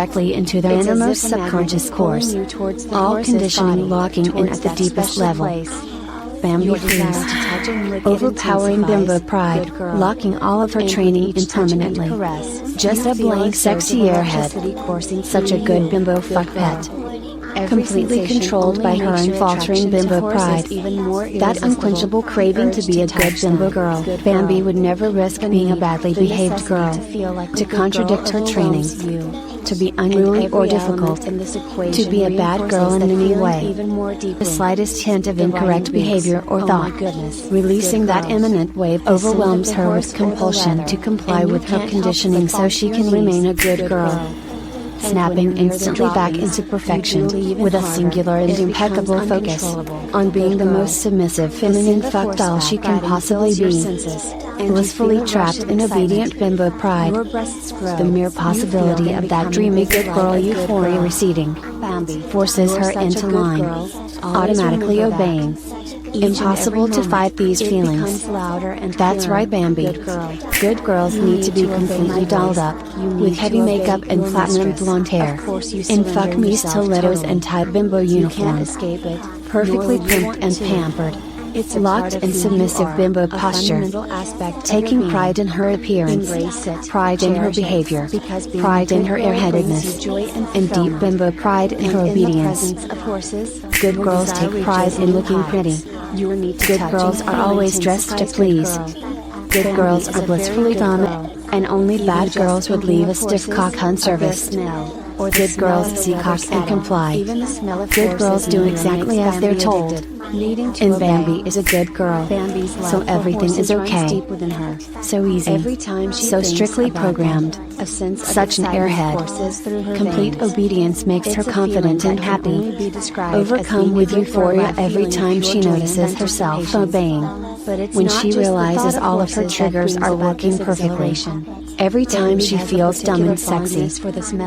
directly into their It's as innermost if a magnet subconscious is pulling course. you towards the All horse's conditioning body, locking in towards at the that deepest special level. place. Bambi Your desire freeze. to touch and lick it Overpowering intensifies. bimbo pride, Good girl. locking all of her And with training each in touch and permanently. caress, Just you a feel blank surge sexy of airhead. electricity coursing Such a through good you. bimbo Good fuck girl. pet. Every Completely sensation controlled only by her makes your unfaltering attraction to bimbo horses pride. even more That irresistible. unquenchable craving to Urge be a good touch bimbo them. girl. Good Bambi girl. would never risk The being a need, badly the behaved necessity girl. to feel like a To good contradict girl her training. overwhelms you. to be unruly or difficult, to be a bad girl in any way. The slightest hint of incorrect behavior or thought, releasing that imminent wave, overwhelms her with compulsion to comply with her conditioning so she can remain a good girl. Snapping instantly back into perfection, with a singular and impeccable focus on being the most submissive feminine fuck doll she can possibly be. Blissfully trapped in obedient bimbo pride, the mere possibility of that dreamy good girl euphoria receding, forces her into line, automatically obeying. Impossible to fight these feelings. That's right, Bambi. Good girls need to be completely dolled up, with heavy makeup and platinum blonde hair, in fuck me stilettos and tight bimbo uniform, perfectly primped and pampered. It's locked and submissive bimbo posture, taking pride in her appearance, pride in her behavior, pride in her airheadedness, and deep bimbo pride in her obedience. Good girls take pride in looking pretty. Good girls are always dressed to please. Good girls are blissfully dominant, and only bad girls would leave a stiff cock unserviced. Good girls see cock and comply. Good girls do exactly as they're told. And Bambi is a good girl, so everything is okay. So easy, so strictly programmed. Such an airhead. Complete obedience makes her confident and happy, overcome with euphoria every time she notices herself obeying. When she realizes all of her triggers are working perfectly. Every time she feels dumb and sexy,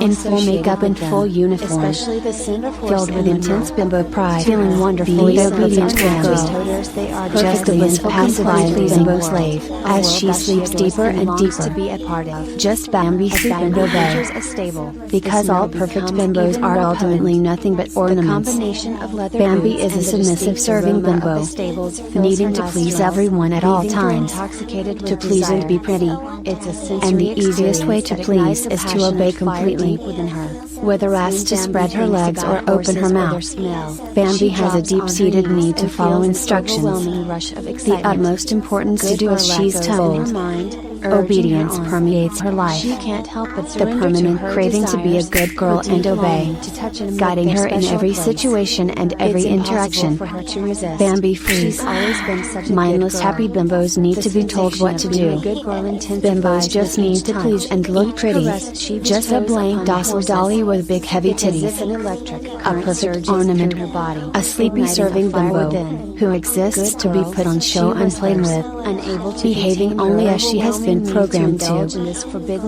in full makeup and full uniform, filled with intense bimbo pride, feeling wonderfully obedient good girl, just a blissful pacified bimbo slave, as she sleeps deeper and deeper. Just Bambi sleep and obey. Because all perfect bimbos are ultimately nothing but ornaments. Bambi is a submissive serving bimbo, needing to please everyone at all times, to please and be pretty. And the easiest way to please is to obey completely. Whether asked to spread her legs or open her mouth, Bambi has a deep-seated need to follow instructions. The utmost importance to do as she's told. Obedience permeates her life. The permanent craving to be a good girl and obey, guiding her in every situation and every interaction. Bambi frees. Mindless happy bimbos need to be told what to do. Bimbos just need to please and look pretty. Just a blank docile dolly with big heavy titties. A perfect ornament. A sleepy serving bimbo, who exists to be put on show and played with, behaving only as she has been programmed to,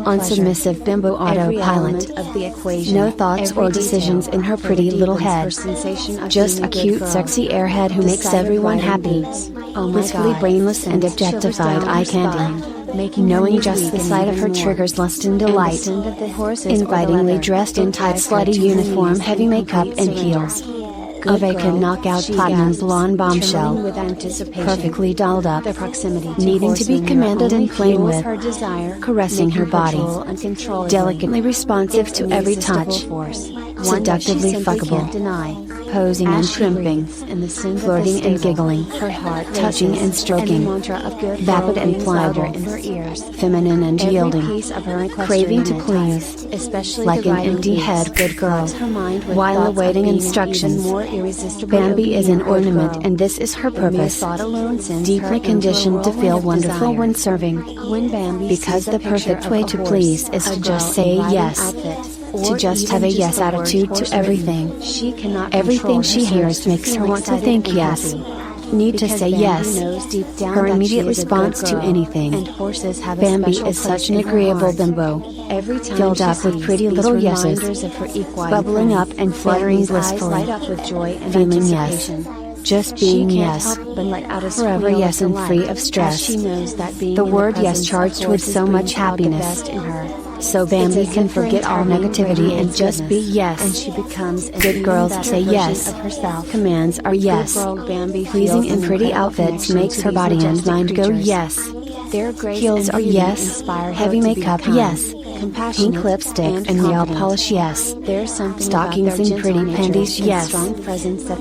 on submissive bimbo autopilot. No thoughts or decisions in her pretty little head. Just a cute sexy airhead who makes everyone happy. Blissfully brainless and objectified eye candy. Knowing just the sight of her triggers lust and delight. Invitingly dressed in tight slutty uniform, heavy makeup and heels. A vacant knockout platinum blonde bombshell, perfectly dolled up, needing to be commanded and played with, caressing her body, delicately responsive to every touch, seductively fuckable, posing and primping, flirting and giggling, touching and stroking, vapid and pliable, feminine and yielding, craving to please, like an empty head good girl, while awaiting instructions. Bambi is an ornament and this is her purpose, deeply conditioned to feel wonderful when serving, because the perfect way to please is to just say yes. To just have a yes attitude to everything. Everything she hears makes her want to think yes. Need to say yes. Her immediate response to anything. Bambi is such an agreeable bimbo, filled up with pretty little yeses, bubbling up and fluttering blissfully, feeling yes. Just being yes, forever yes and free of stress. The word yes charged with so much happiness. So Bambi can forget all negativity and just be yes. Good girls say yes. Commands are yes. Pleasing in pretty outfits makes her body and mind go yes. Heels are yes. Heavy makeup yes. Pink lipstick and nail polish, yes. Stockings and pretty panties, yes.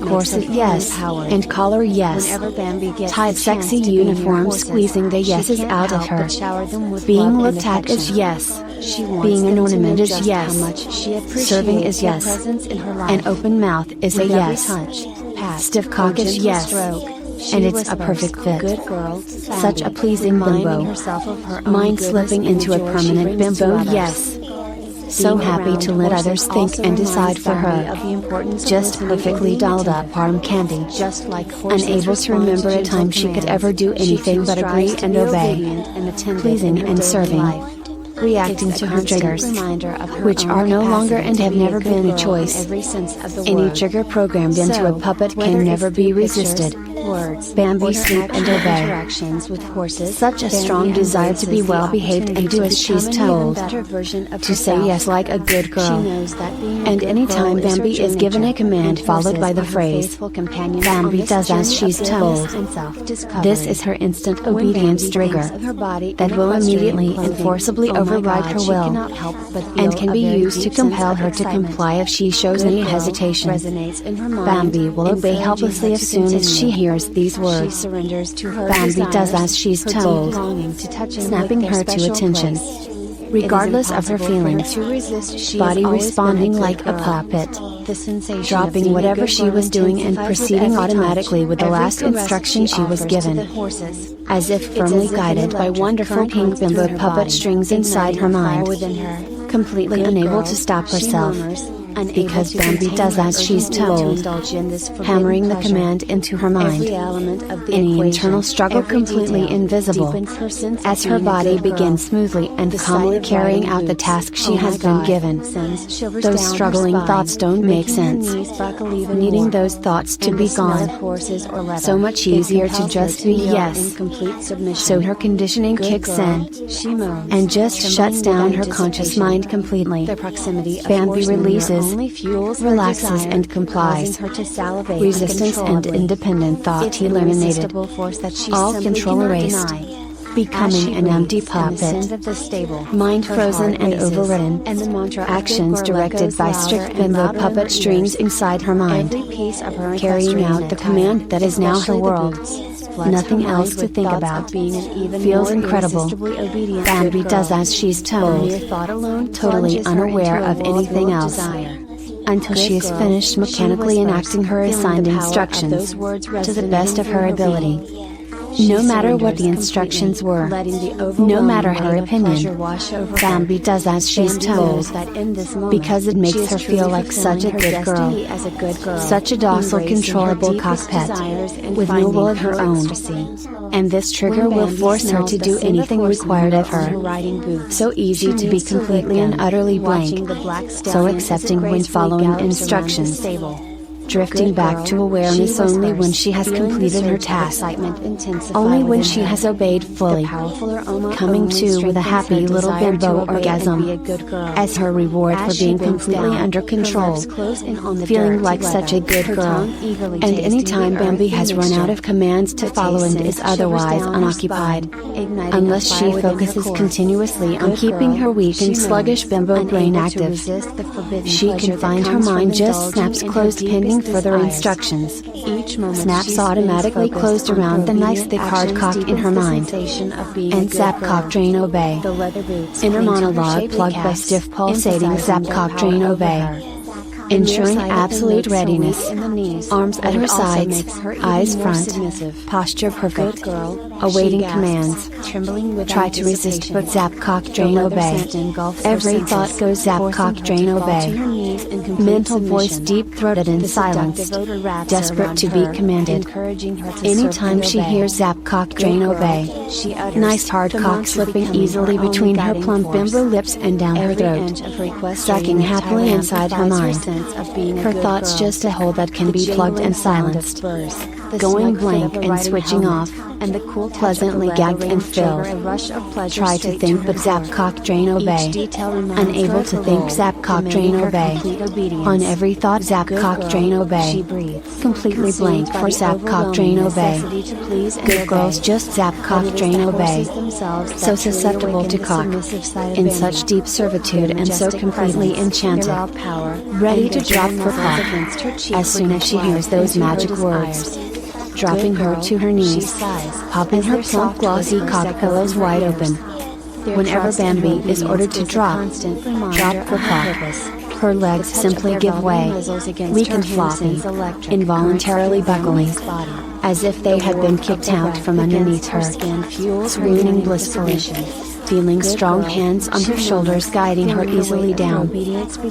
Corset, yes. And collar, yes. Tied sexy uniform, squeezing the yeses out of her. Being looked at is yes. Being an ornament is yes. Serving is yes. An open mouth is a yes. Stiff cock is yes. And it's a perfect fit. Such a pleasing bimbo. Mind slipping into a permanent bimbo, yes. So happy to let others think and decide for her. Just perfectly dolled up arm candy. Unable to remember a time she could ever do anything but agree and obey. Pleasing and serving. Reacting to her triggers, which are no longer and have never been a choice. Any trigger programmed into a puppet can never be resisted. Bambi sleep and obey. Such a strong desire to be well behaved and do as she's told. To say yes like a good girl. And anytime Bambi is given a command followed by the phrase, Bambi does as she's told. This is her instant obedience trigger that will immediately and forcibly override her will, and can be used to compel her to comply if she shows any hesitation. Bambi will obey helplessly as soon as she hears these words. Bambi does as she's told, snapping her to attention. Regardless of her feelings, body responding like a puppet, dropping whatever she was doing and proceeding automatically with the last instruction she was given, as if firmly guided by wonderful pink bimbo puppet strings inside her mind, completely unable to stop herself. Because Bambi does as she's told, hammering the command into her mind. Any internal struggle completely invisible, as her body begins smoothly and calmly carrying out the task she has been given. Those struggling thoughts don't make sense. Needing those thoughts to be gone. So much easier to just be yes. So her conditioning kicks in, and just shuts down her conscious mind completely. Bambi releases, relaxes and complies. Resistance and independent thought eliminated. All control erased. Becoming an empty puppet. Mind frozen and overridden. Actions directed by strict bimbo puppet strings inside her mind. Carrying out the command that is now her world. Nothing else to think about. Feels incredible. Bambi does as she's told. Totally unaware of anything else. Until she is finished mechanically enacting her assigned instructions, to the best of her ability. No matter what the instructions were, no matter her opinion, Bambi does as she's told, because it makes her feel like such a good girl, such a docile controllable cockpet, with no will of her own. And this trigger will force her to do anything required of her. So easy to be completely and utterly blank, so accepting when following instructions. Drifting back to awareness only when she has completed her task, only when she has obeyed fully, coming to with a happy little bimbo orgasm, as her reward for being completely under control, feeling like such a good girl. And anytime Bambi has run out of commands to follow and is otherwise unoccupied, unless she focuses continuously on keeping her weak and sluggish bimbo brain active, she can find her mind just snaps closed pending further instructions. Snaps automatically closed around the nice thick hard cock in her mind. And zap cock drain obey. Inner monologue plugged by stiff pulsating zap cock drain obey. Ensuring absolute readiness. Arms at her sides, eyes front, posture perfect. Awaiting commands. Try to resist but zap cock drain obey. Every thought goes zap cock drain obey. Mental voice deep throated and silenced. Desperate to be commanded. Anytime she hears zap cock drain obey. Nice hard cock slipping easily between her plump bimbo lips and down her throat. Sucking happily inside her mind. Her thoughts just a hole that can be plugged and silenced. going blank and switching off, and the cool pleasantly gagged and filled. Try to think but zap cock drain obey. Unable to think zap cock drain obey. On every thought zap cock drain obey. Completely blank for zap cock drain obey. Good girls just zap cock drain obey. So susceptible to cock. In such deep servitude and so completely enchanted. Ready to drop for cock. As soon as she hears those magic words. Dropping her to her knees, popping her plump glossy cock pillows wide open. Whenever Bambi is ordered to drop for cock, her legs simply give way, weak and floppy, involuntarily buckling, as if they had been kicked out from underneath her, swooning blissfully. Feeling strong hands on her shoulders guiding her easily down,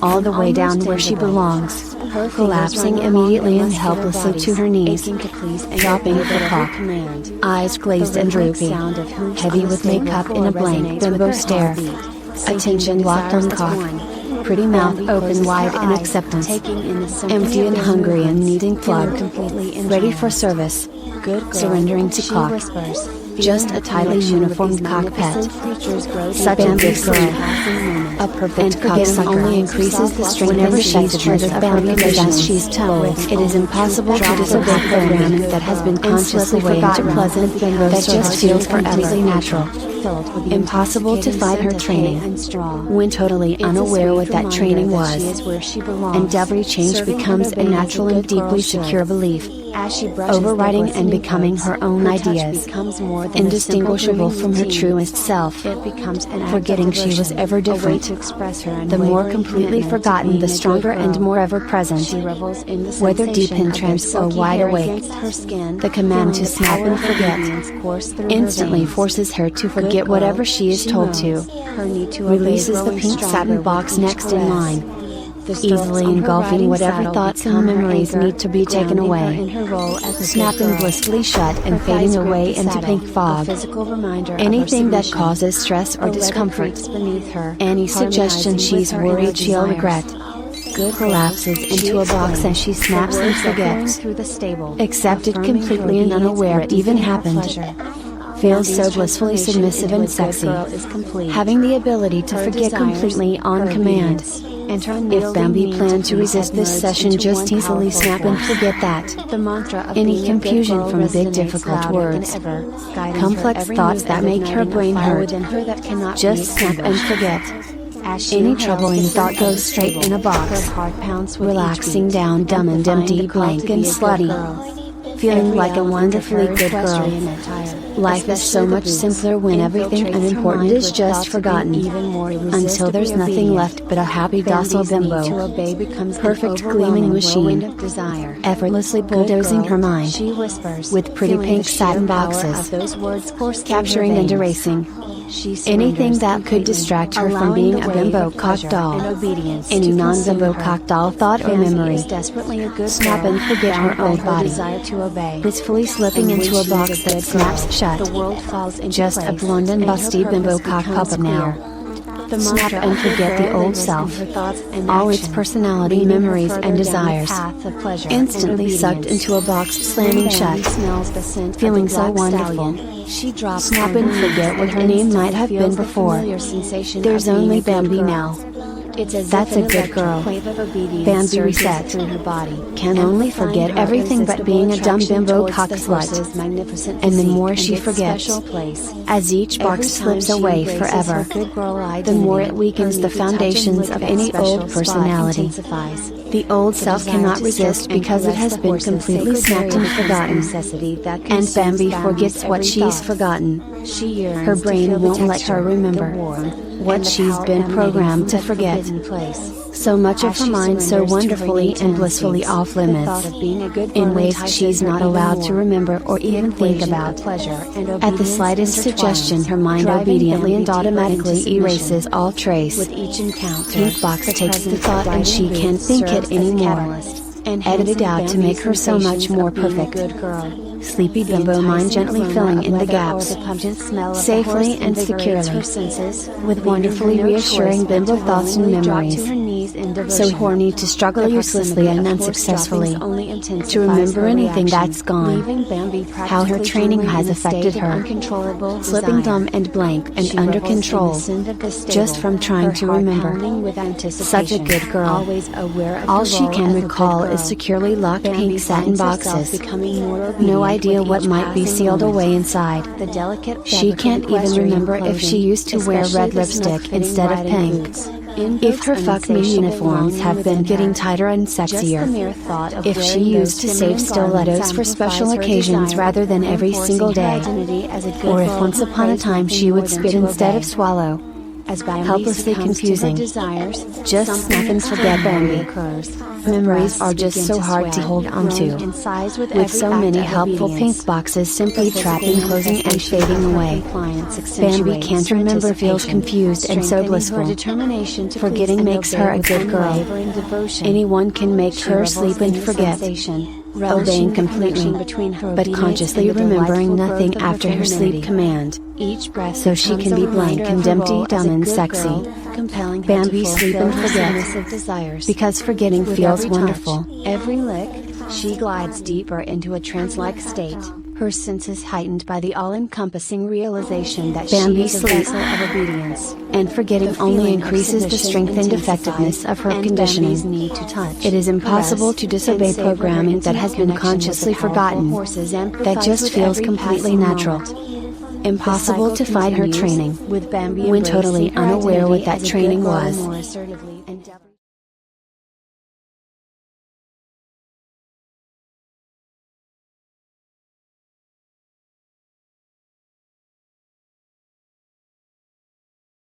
all the way down where she belongs, collapsing immediately and helplessly to her knees, dropping for cock, eyes glazed and droopy, heavy with makeup in a blank bimbo stare, attention locked on cock, pretty mouth open wide in acceptance, empty and hungry and needing plug, ready for service, surrendering to cock. Just a tightly uniformed cock pet. Such a good girl. A perfect cocksucker only increases the strength and effectiveness of Bambi as she's told. It is impossible to disobey programming that has been consciously forgotten that just feels completely natural. Impossible to fight her training. When totally unaware what that training was. And every change becomes a natural and deeply secure belief. Overriding and becoming her own ideas, indistinguishable from her truest self, forgetting she was ever different. The more completely forgotten the stronger and more ever present, whether deep in trance or wide awake. The command to snap and forget instantly forces her to forget whatever she is told to, releases the pink satin box next in line, easily engulfing whatever thoughts and memories need to be taken away, snapping blissfully shut and fading away into pink fog. Anything that causes stress or discomfort, any suggestion she's worried she'll regret, collapses into a box as she snaps and forgets, accepted completely and unaware it even happened. Feels so blissfully submissive and sexy, having the ability to forget completely on command. If Bambi planned to resist this session, just easily snap and forget that. Any confusion from big difficult words, complex thoughts that make her brain hurt, just snap and forget. Any troubling thought goes straight in a box, relaxing down dumb and empty, blank and slutty. Feeling like a wonderfully good girl. Life is so much simpler when everything unimportant is just forgotten. Until there's nothing left but a happy docile bimbo. Perfect gleaming machine. Effortlessly bulldozing her mind. With pretty pink satin boxes. Capturing and erasing anything that could distract her from being a bimbo cock doll. Any non-bimbo cock doll thought or memory. Snap and forget her old body. Blissfully slipping into a box that snaps shut. Just a blonde and busty bimbo cock puppet now. Snap and forget the old self, all its personality, memories and desires, instantly sucked into a box slamming shut, feeling so wonderful. Snap and forget what her name might have been before. There's only Bambi now. That's a good girl. Bambi reset. Can only forget everything but being a dumb bimbo cock slut. And the more she forgets, as each box slips away forever, the more it weakens the foundations of any old personality. The old self cannot resist because it has been completely snapped and forgotten. And Bambi forgets what she's forgotten. Her brain won't let her remember what she's been programmed to forget. So much of her mind so wonderfully and blissfully off limits, in ways she's not allowed to remember or even think about. At the slightest suggestion, her mind obediently and automatically erases all trace. Pink box takes the thought and she can't think it anymore. Edited out to make her so much more perfect. Sleepy bimbo mind gently filling in the gaps, safely and securely, with wonderfully reassuring bimbo thoughts and memories. so horny to struggle uselessly and unsuccessfully, to remember anything that's gone, how her training has affected her, slipping dumb and blank and under control, just from trying to remember. Such a good girl. All she can recall is securely locked pink satin boxes. No idea what might be sealed away inside. She can't even remember if she used to wear red lipstick instead of pink. If her fuck me uniforms have been getting tighter and sexier. If she used to save stilettos for special occasions rather than every single day. Or if once upon a time she would spit instead of swallow. Helplessly confusing. Just snap and forget Bambi. Memories are just so hard to hold onto. With so many helpful pink boxes simply trapping, closing and fading away. Bambi can't remember, feels confused and so blissful. Forgetting makes her a good girl. Anyone can make her sleep and forget. Obeying completely, but consciously remembering nothing after her sleep command. So she can be blank and empty, dumb and sexy. Bambi sleep and forget. Because forgetting feels wonderful. Every lick, she glides deeper into a trance-like state. Her senses heightened by the all-encompassing realization that Bambi she is a vessel of obedience, and forgetting only increases the strength and effectiveness of her conditioning. It is impossible to disobey programming that has been consciously forgotten, that just feels completely natural. Impossible to fight her training, when totally unaware what that training was.